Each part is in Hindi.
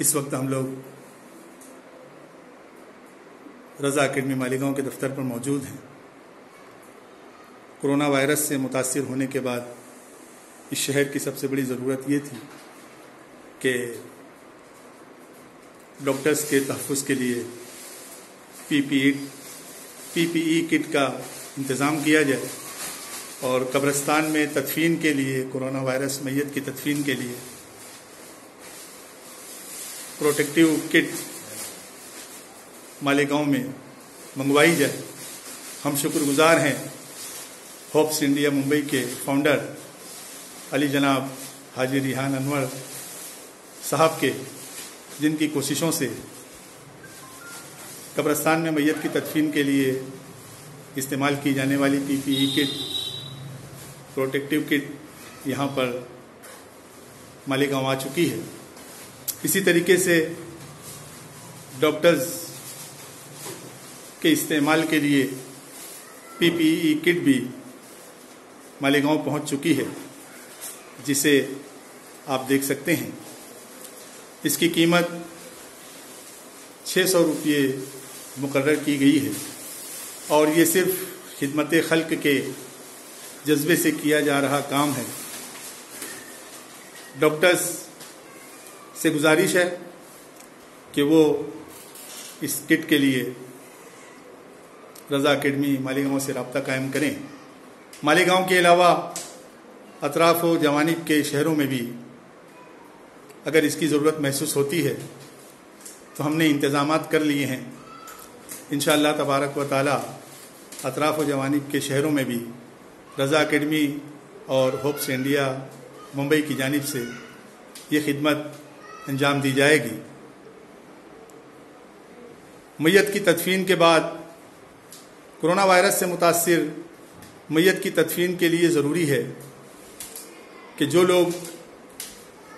इस वक्त हम लोग रज़ा अकेडमी मालेगांव के दफ्तर पर मौजूद हैं। कोरोना वायरस से मुतासिर होने के बाद इस शहर की सबसे बड़ी ज़रूरत ये थी कि डॉक्टर्स के तहफ़्फ़ुज़ के लिए पीपीई किट का इंतज़ाम किया जाए और कब्रिस्तान में तदफीन के लिए कोरोना वायरस मैयत की तदफीन के लिए प्रोटेक्टिव किट मालेगांव में मंगवाई जाए। हम शुक्रगुजार हैं होप्स इंडिया मुंबई के फाउंडर अली जनाब हाजी रिहान अनवर साहब के, जिनकी कोशिशों से कब्रिस्तान में मैयत की तदफीन के लिए इस्तेमाल की जाने वाली पीपीई किट, प्रोटेक्टिव किट यहाँ पर मालेगांव आ चुकी है। इसी तरीके से डॉक्टर्स के इस्तेमाल के लिए पीपीई किट भी मालेगांव पहुँच चुकी है, जिसे आप देख सकते हैं। इसकी कीमत 600 रुपये मुकर्रर की गई है और ये सिर्फ खिदमत खल्क के जज्बे से किया जा रहा काम है। डॉक्टर्स से गुजारिश है कि वो इस किट के लिए रज़ा अकेडमी मालेगांव से रब्ता कायम करें। मालेगांव के अलावा अतराफ व जवानिब के शहरों में भी अगर इसकी ज़रूरत महसूस होती है तो हमने इंतज़ामात कर लिए हैं। इंशाअल्लाह तबारक व ताला अतराफ व जवानिब के शहरों में भी रज़ा अकेडमी और होप्स इंडिया मुंबई की जानिब से ये खिदमत अंजाम दी जाएगी। मैयत की तदफीन के बाद कोरोना वायरस से मुतासिर मैयत की तदफीन के लिए ज़रूरी है कि जो लोग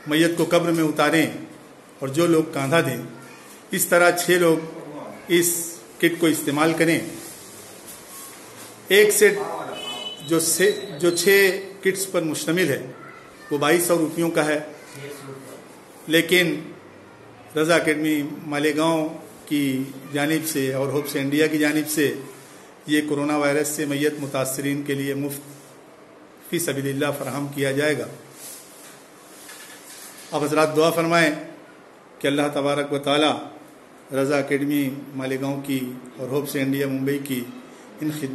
मैयत को कब्र में उतारें और जो लोग कांधा दें, इस तरह 6 लोग इस किट को इस्तेमाल करें। एक सेट जो 6 किट्स पर मुश्तमिल है वो 2200 रुपयों का है, लेकिन रज़ा अकेडमी मालेगांव की जानिब से और होप्स इंडिया की जानिब से ये कोरोना वायरस से मैयत मुतासरीन के लिए मुफ्त फी सबीलिल्लाह फराहम किया जाएगा। आप हज़रात दुआ फरमाएं कि अल्लाह तबारक व ताला रज़ा अकेडमी मालेगांव की और होप्स इंडिया मुंबई की इन